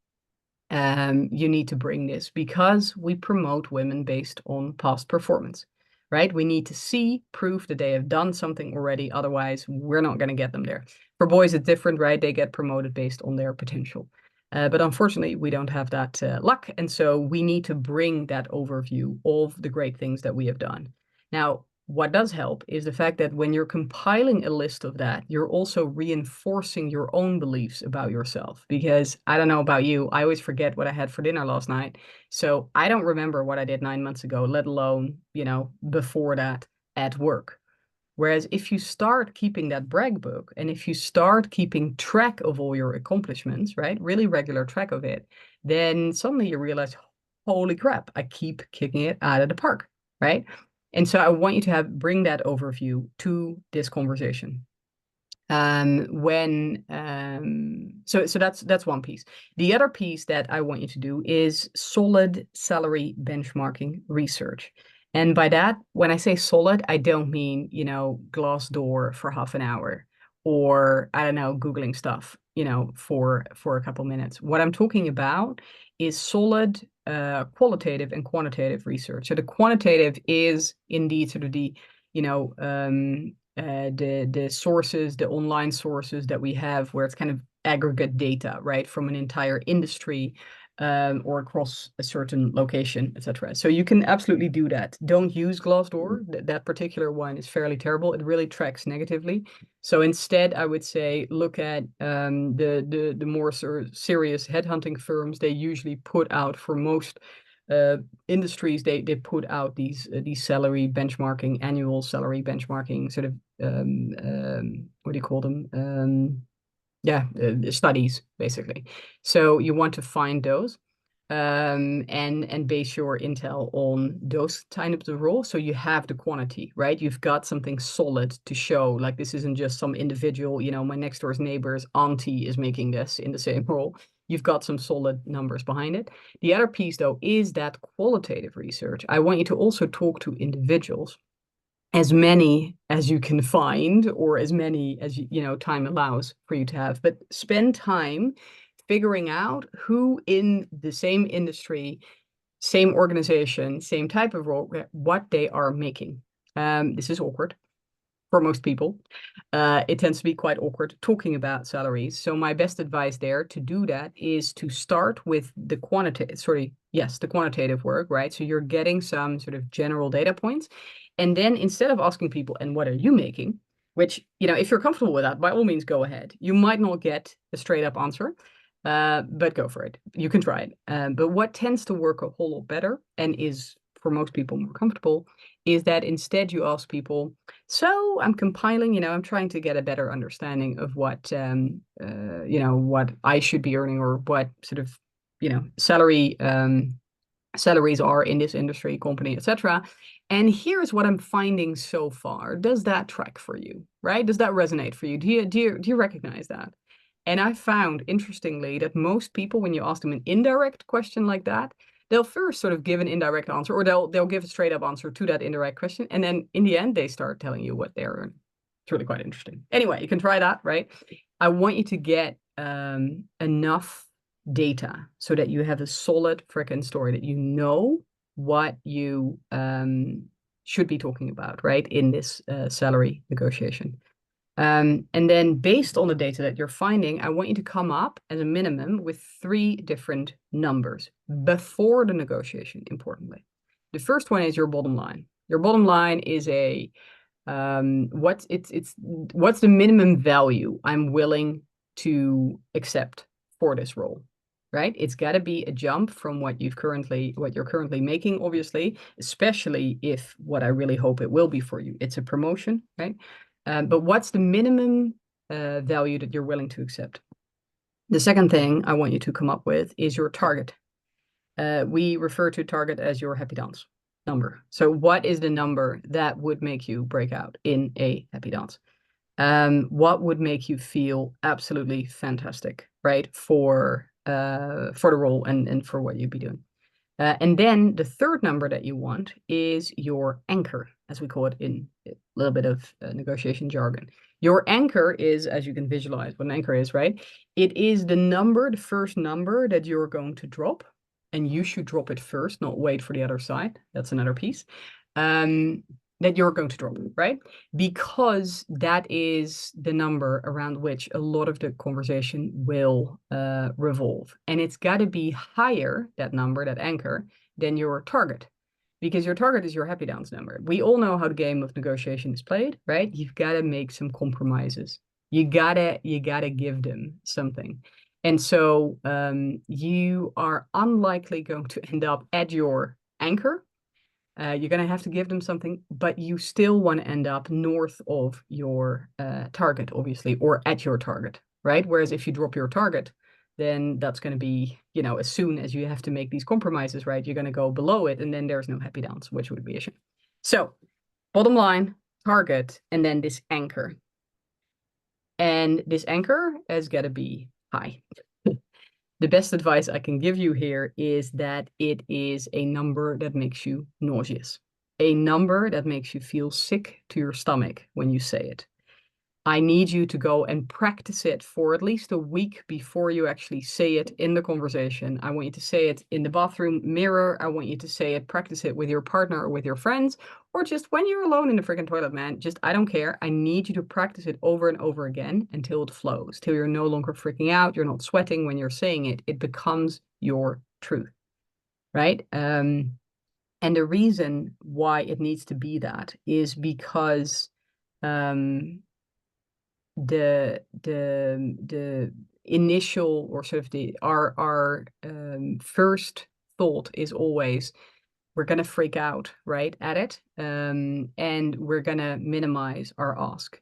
You need to bring this because we promote women based on past performance, right? We need to see proof that they have done something already. Otherwise, we're not going to get them there. For boys, it's different, right? They get promoted based on their potential. But unfortunately, we don't have that luck. And so we need to bring that overview of the great things that we have done. Now, what does help is the fact that when you're compiling a list of that, you're also reinforcing your own beliefs about yourself. Because I don't know about you, I always forget what I had for dinner last night. So I don't remember what I did 9 months ago, let alone, you know, before that at work. Whereas if you start keeping that brag book and if you start keeping track of all your accomplishments, right, really regular track of it, then suddenly you realize, holy crap, I keep kicking it out of the park, right? And so I want you to bring that overview to this conversation. So that's one piece. The other piece that I want you to do is solid salary benchmarking research. And by that, when I say solid, I don't mean, you know, Glassdoor for half an hour or, I don't know, Googling stuff, you know, for a couple minutes. What I'm talking about is solid qualitative and quantitative research. So the quantitative is indeed sort of the, you know, the sources, the online sources that we have where it's kind of aggregate data, right, from an entire industry or across a certain location, etc. So you can absolutely do that. Don't use Glassdoor. That particular one is fairly terrible. It really tracks negatively. So instead, I would say look at the more serious headhunting firms. They usually put out for most industries, they put out these salary benchmarking, annual salary benchmarking sort of what do you call them? Studies basically. So you want to find those and base your intel on those kind of the role. So you have the quantity, right? You've got something solid to show. Like this isn't just some individual, my next door's neighbor's auntie is making this in the same role. You've got some solid numbers behind it. The other piece, though, is that qualitative research. I want you to also talk to individuals, as many as you can find, or as many as time allows for you to have. But spend time figuring out who in the same industry, same organization, same type of role, what they are making. This is awkward for most people. It tends to be quite awkward talking about salaries. So my best advice there to do that is to start with the quantitative work, right? So you're getting some sort of general data points. And then instead of asking people, and what are you making? Which, if you're comfortable with that, by all means, go ahead. You might not get a straight up answer, but go for it. You can try it. But what tends to work a whole lot better and is for most people more comfortable is that instead you ask people, so I'm compiling, I'm trying to get a better understanding of what, what I should be earning, or what sort of, salaries are in this industry, company, etc. And here's what I'm finding so far. Does that track for you, right? Does that resonate for you? Do you recognize that? And I found, interestingly, that most people, when you ask them an indirect question like that, they'll first sort of give an indirect answer, or they'll give a straight up answer to that indirect question. And then in the end, they start telling you what they're earning. It's really quite interesting. Anyway, you can try that, right? I want you to get enough data so that you have a solid freaking story, that you know what you should be talking about, right, in this salary negotiation. And then based on the data that you're finding, I want you to come up as a minimum with 3 different numbers before the negotiation, importantly. The first one is your bottom line. Your bottom line is what's the minimum value I'm willing to accept for this role, right? It's got to be a jump from what you're currently making, obviously, especially if what I really hope it will be for you, it's a promotion, right? But what's the minimum value that you're willing to accept? The second thing I want you to come up with is your target. We refer to target as your happy dance number. So what is the number that would make you break out in a happy dance? What would make you feel absolutely fantastic, right, for the role and for what you'd be doing? And then the third number that you want is your anchor, as we call it in a little bit of negotiation jargon. Your anchor is, as you can visualize what an anchor is, right? It is the first number that you're going to drop, and you should drop it first, not wait for the other side. That's another piece. That you're going to drop, right? Because that is the number around which a lot of the conversation will revolve. And it's got to be higher, that number, that anchor, than your target. Because your target is your happy dance number. We all know how the game of negotiation is played, right? You've got to make some compromises. You gotta give them something. And so you are unlikely going to end up at your anchor. You're going to have to give them something, but you still want to end up north of your target, obviously, or at your target, right? Whereas if you drop your target, then that's going to be, as soon as you have to make these compromises, right, you're going to go below it, and then there's no happy dance, which would be a shame. So bottom line, target, and then this anchor. And this anchor has got to be high. The best advice I can give you here is that it is a number that makes you nauseous, a number that makes you feel sick to your stomach when you say it. I need you to go and practice it for at least a week before you actually say it in the conversation. I want you to say it in the bathroom mirror. I want you to say it, practice it with your partner or with your friends, or just when you're alone in the freaking toilet, man. Just, I don't care. I need you to practice it over and over again until it flows, till you're no longer freaking out. You're not sweating when you're saying it. It becomes your truth, right? And the reason why it needs to be that is because the initial, or sort of our first thought is always, we're going to freak out, right, at it, and we're going to minimize our ask.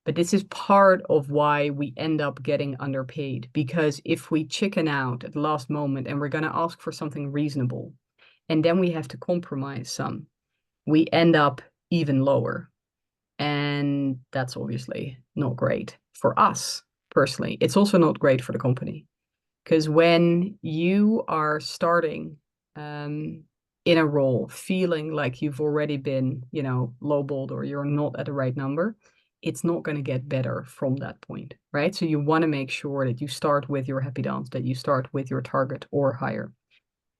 But this is part of why we end up getting underpaid, because if we chicken out at the last moment and we're going to ask for something reasonable, and then we have to compromise some, we end up even lower. And that's obviously not great for us personally. It's also not great for the company, because when you are starting in a role feeling like you've already been, lowballed, or you're not at the right number, it's not going to get better from that point, right? So you want to make sure that you start with your happy dance, that you start with your target or higher.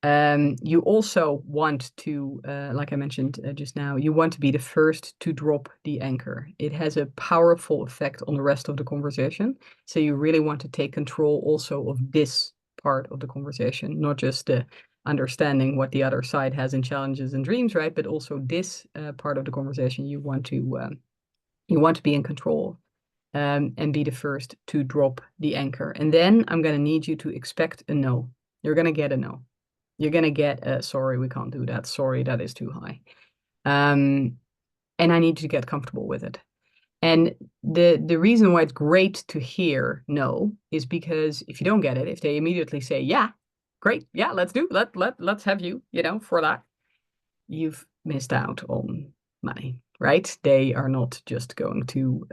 You also want to, like I mentioned just now, you want to be the first to drop the anchor. It has a powerful effect on the rest of the conversation. So you really want to take control also of this part of the conversation, not just the understanding what the other side has in challenges and dreams, right? But also this part of the conversation, you want to be in control and be the first to drop the anchor. And then I'm going to need you to expect a no. You're going to get a no. You're going to get sorry, we can't do that. Sorry, that is too high. And I need you to get comfortable with it. And the reason why it's great to hear no is because if you don't get it, if they immediately say, yeah, great, yeah, let's have you, for that, you've missed out on money, right? They are not just going to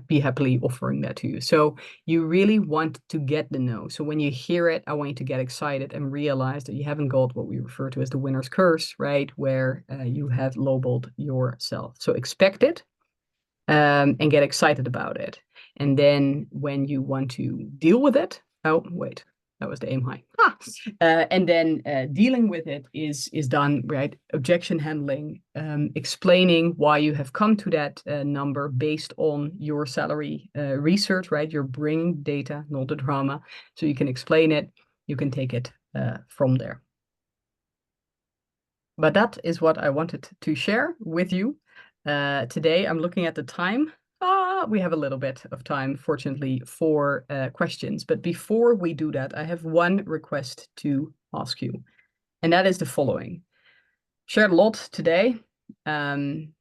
be happily offering that to you. So you really want to get the no. So when you hear it, I want you to get excited and realize that you haven't got what we refer to as the winner's curse, right? Where you have lowballed yourself. So expect it and get excited about it. And then when you want to deal with it, oh, wait. That was the aim high. And then dealing with it is done, right? Objection handling, explaining why you have come to that number based on your salary research, right? You're bringing data, not the drama. So you can explain it. You can take it from there. But that is what I wanted to share with you today. I'm looking at the time. We have a little bit of time, fortunately, for questions. But before we do that, I have one request to ask you, and that is the following. Shared a lot today, and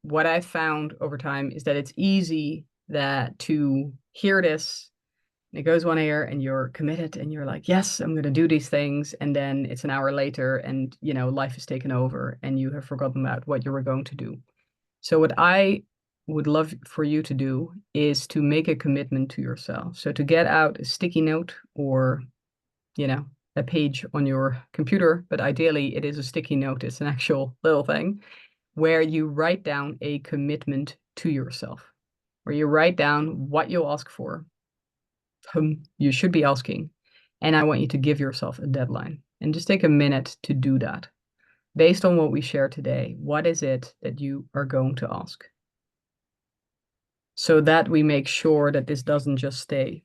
what I found over time is that it's easy to hear this, and it goes one ear, and you're committed, and you're like, yes, I'm going to do these things, and then it's an hour later, and life has taken over, and you have forgotten about what you were going to do. So what I would love for you to do is to make a commitment to yourself. So to get out a sticky note or, a page on your computer, but ideally it is a sticky note. It's an actual little thing where you write down a commitment to yourself, where you write down what you'll ask for, whom you should be asking. And I want you to give yourself a deadline and just take a minute to do that. Based on what we share today, what is it that you are going to ask? So that we make sure that this doesn't just stay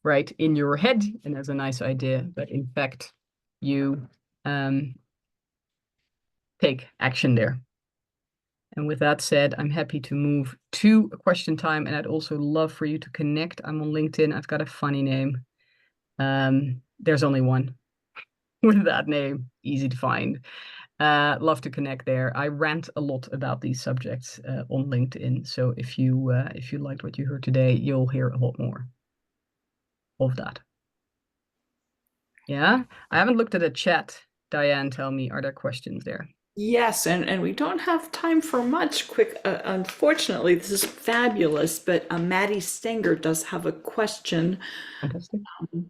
right in your head and as a nice idea, but in fact, you take action there. And with that said, I'm happy to move to a question time, and I'd also love for you to connect. I'm on LinkedIn. I've got a funny name. There's only one with that name, easy to find. Love to connect there. I rant a lot about these subjects on LinkedIn. So if you liked what you heard today, you'll hear a lot more of that. Yeah, I haven't looked at the chat. Diane, tell me, are there questions there? Yes, and we don't have time for much quick. Unfortunately, this is fabulous, but Maddie Stenger does have a question. Fantastic.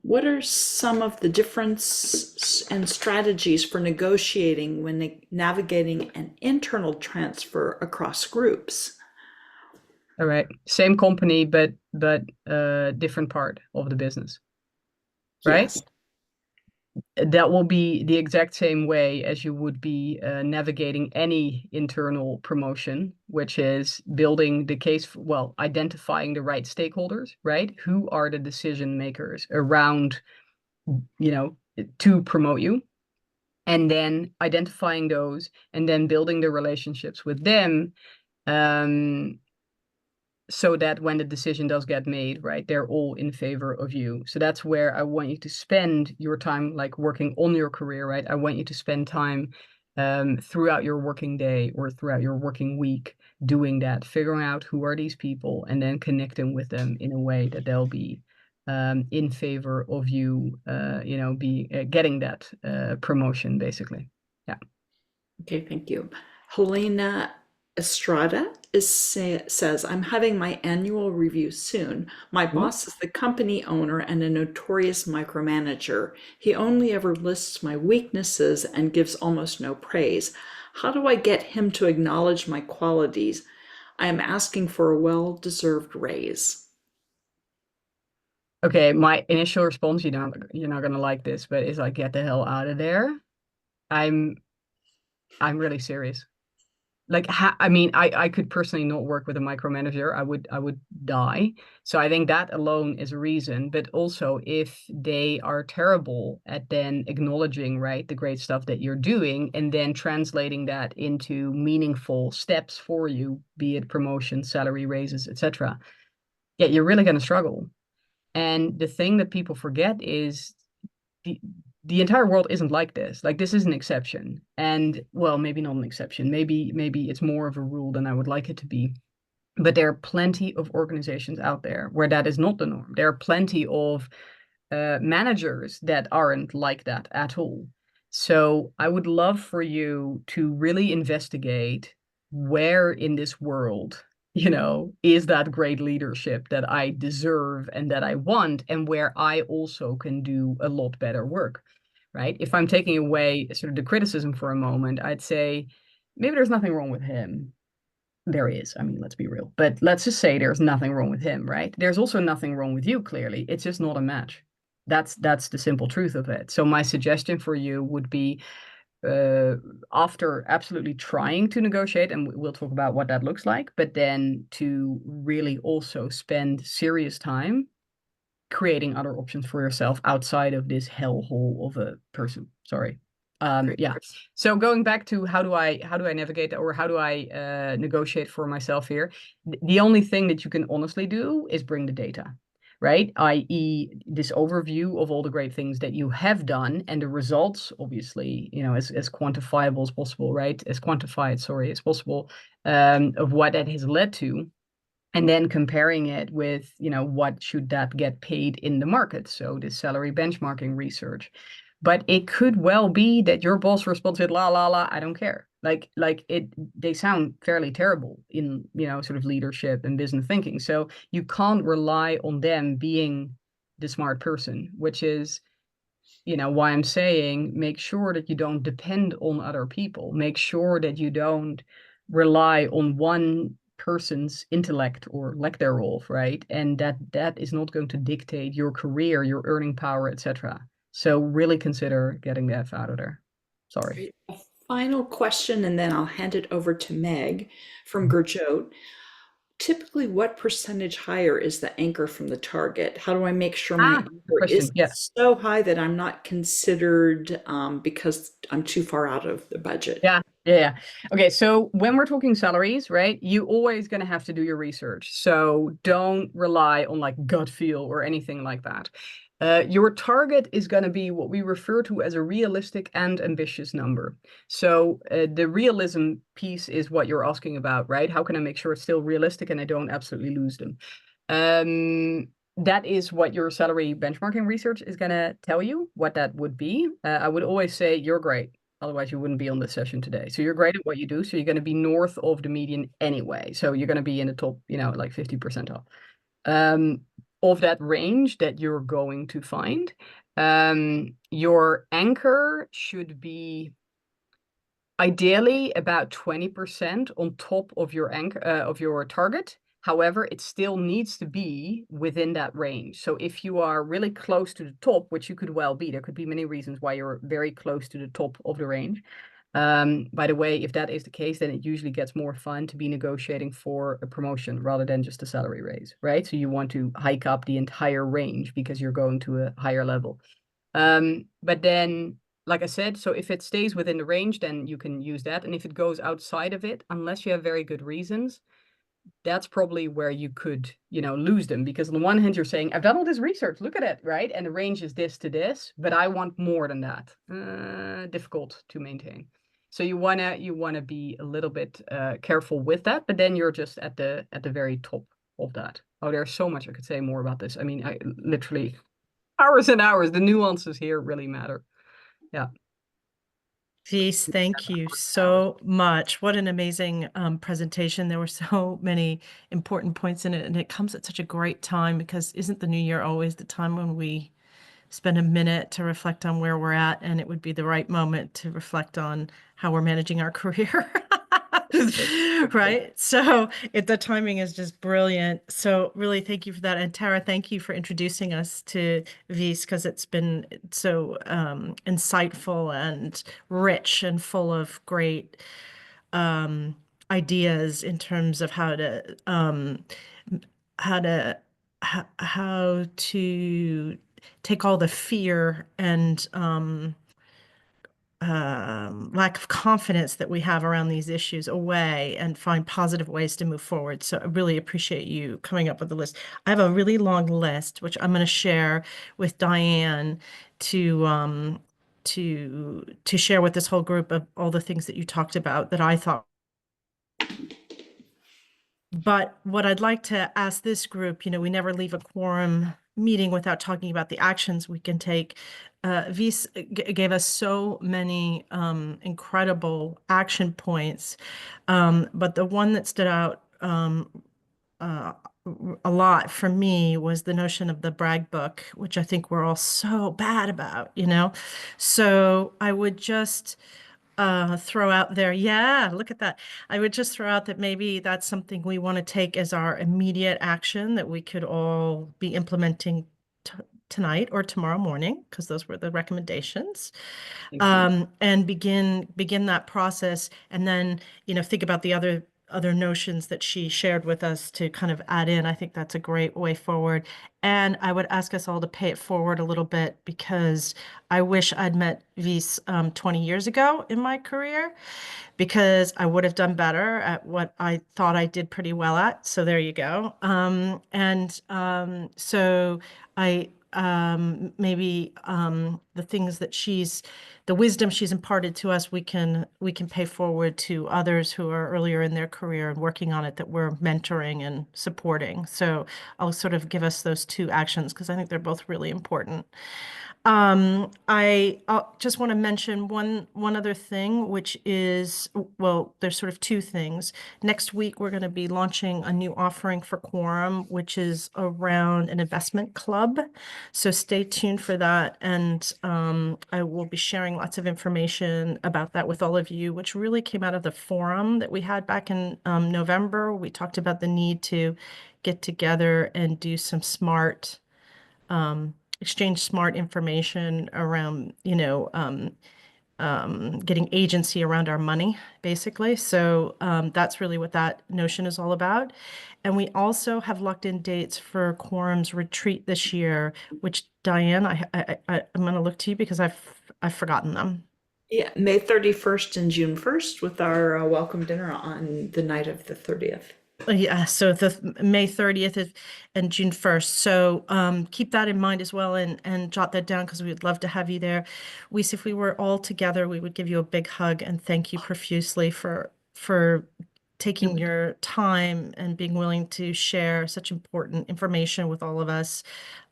What are some of the difference and strategies for negotiating when navigating an internal transfer across groups? All right, same company, but different part of the business, right? Yes. That will be the exact same way as you would be navigating any internal promotion, which is building the case, identifying the right stakeholders, right? Who are the decision makers around, to promote you, and then identifying those and then building the relationships with them so that when the decision does get made, right, they're all in favor of you. So that's where I want you to spend your time, like working on your career, right? I want you to spend time throughout your working day or throughout your working week doing that, figuring out who are these people and then connecting with them in a way that they'll be in favor of you, getting that promotion, basically. Yeah. Okay, thank you. Helena Estrada says, I'm having my annual review soon. My boss is the company owner and a notorious micromanager. He only ever lists my weaknesses and gives almost no praise. How do I get him to acknowledge my qualities? I am asking for a well-deserved raise. Okay, my initial response, you're not gonna like this, but is like, get the hell out of there. I'm really serious. Like, I mean, I could personally not work with a micromanager. I would die. So I think that alone is a reason. But also, if they are terrible at then acknowledging, right, the great stuff that you're doing and then translating that into meaningful steps for you, be it promotion, salary raises, etc., yeah, you're really going to struggle. And the thing that people forget is the the entire world isn't like this. Like, this is an exception. And well, maybe not an exception. Maybe it's more of a rule than I would like it to be. But there are plenty of organizations out there where that is not the norm. There are plenty of managers that aren't like that at all. So I would love for you to really investigate where in this world, is that great leadership that I deserve and that I want, and where I also can do a lot better work, right? If I'm taking away sort of the criticism for a moment, I'd say maybe there's nothing wrong with him. There is. I mean, let's be real. But let's just say there's nothing wrong with him, right? There's also nothing wrong with you, clearly. It's just not a match. That's the simple truth of it. So my suggestion for you would be, after absolutely trying to negotiate, and we'll talk about what that looks like, but then to really also spend serious time creating other options for yourself outside of this hellhole of a person. Sorry. Yeah. So going back to how do I navigate, or how do I negotiate for myself here? The only thing that you can honestly do is bring the data, right? I.e., this overview of all the great things that you have done and the results, obviously, as quantifiable as possible, right? As quantified, sorry, as possible, of what that has led to. And then comparing it with, what should that get paid in the market? So the salary benchmarking research. But it could well be that your boss responds with la la la, I don't care. They sound fairly terrible in, sort of leadership and business thinking. So you can't rely on them being the smart person, which is, why I'm saying make sure that you don't depend on other people. Make sure that you don't rely on one person's intellect or lack thereof, right? And that is not going to dictate your career, your earning power, etc. So really consider getting the F out of there. Sorry. A final question, and then I'll hand it over to Meg from Gurjot. Typically, what percentage higher is the anchor from the target? How do I make sure my anchor question. isn't Yeah. so high that I'm not considered because I'm too far out of the budget? Yeah. Yeah. Okay. So when we're talking salaries, right, you always going to have to do your research. So don't rely on like gut feel or anything like that. Your target is going to be what we refer to as a realistic and ambitious number. So the realism piece is what you're asking about, right? How can I make sure it's still realistic and I don't absolutely lose them? That is what your salary benchmarking research is going to tell you what that would be. I would always say you're great. Otherwise, you wouldn't be on this session today. So you're great at what you do. So you're going to be north of the median anyway. So you're going to be in the top, like 50% off. Of that range that you're going to find. Your anchor should be ideally about 20% on top of your anchor of your target. However, it still needs to be within that range. So if you are really close to the top, which you could well be, there could be many reasons why you're very close to the top of the range. By the way, if that is the case, then it usually gets more fun to be negotiating for a promotion rather than just a salary raise, right? So you want to hike up the entire range because you're going to a higher level. But then, like I said, so if it stays within the range, then you can use that. And if it goes outside of it, unless you have very good reasons, that's probably where you could, lose them, because on the one hand you're saying, I've done all this research, look at it, right? And the range is this to this, but I want more than that. Difficult to maintain. So you wanna be a little bit careful with that, but then you're just at the very top of that. Oh, there's so much I could say more about this. I mean, I literally hours and hours. The nuances here really matter. Yeah. Wies, thank you so much. What an amazing presentation. There were so many important points in it, and it comes at such a great time, because isn't the new year always the time when we spend a minute to reflect on where we're at, and it would be the right moment to reflect on how we're managing our career. Right? So the timing is just brilliant. So really thank you for that. And Tara, thank you for introducing us to Wies, because it's been so insightful and rich and full of great ideas in terms of how to how to take all the fear and lack of confidence that we have around these issues away and find positive ways to move forward. So I really appreciate you coming up with the list. I have a really long list, which I'm going to share with Diane to share with this whole group of all the things that you talked about that I thought. But what I'd like to ask this group, we never leave a quorum meeting without talking about the actions we can take. Wies gave us so many incredible action points, but the one that stood out a lot for me was the notion of the brag book, which I think we're all so bad about, So I would just throw out there, yeah, look at that. I would just throw out that maybe that's something we want to take as our immediate action that we could all be implementing tonight or tomorrow morning, because those were the recommendations. And begin that process, and then think about the other notions that she shared with us to kind of add in. I think that's a great way forward. And I would ask us all to pay it forward a little bit, because I wish I'd met Wies 20 years ago in my career, because I would have done better at what I thought I did pretty well at. So there you go. So I maybe the things that the wisdom she's imparted to us, we can pay forward to others who are earlier in their career and working on it, that we're mentoring and supporting. So I'll sort of give us those two actions, because I think they're both really important. I just want to mention one other thing, which is, well, there's sort of two things. Next week, we're going to be launching a new offering for Quorum, which is around an investment club. So stay tuned for that. And I will be sharing lots of information about that with all of you, which really came out of the forum that we had back in November. We talked about the need to get together and do some smart exchange smart information around, getting agency around our money, basically. So that's really what that notion is all about. And we also have locked in dates for Quorum's retreat this year, which, Diane, I'm going to look to you, because I've forgotten them. Yeah, May 31st and June 1st, with our welcome dinner on the night of the 30th. Yeah, so the May 30th and June 1st. So keep that in mind as well, and jot that down, because we would love to have you there. If we were all together, we would give you a big hug and thank you profusely for taking your time and being willing to share such important information with all of us.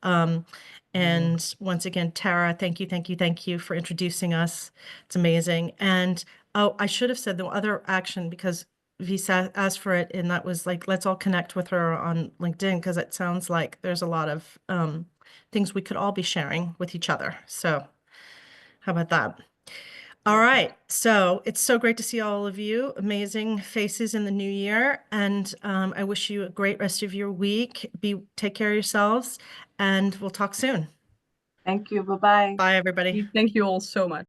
And once again, Tara, thank you for introducing us. It's amazing. And oh, I should have said the other action, because Wies asked for it, and that was like, let's all connect with her on LinkedIn, because it sounds like there's a lot of things we could all be sharing with each other. So how about that? All right. So it's so great to see all of you. Amazing faces in the new year. And I wish you a great rest of your week. Take care of yourselves, and we'll talk soon. Thank you. Bye-bye. Bye, everybody. Thank you all so much.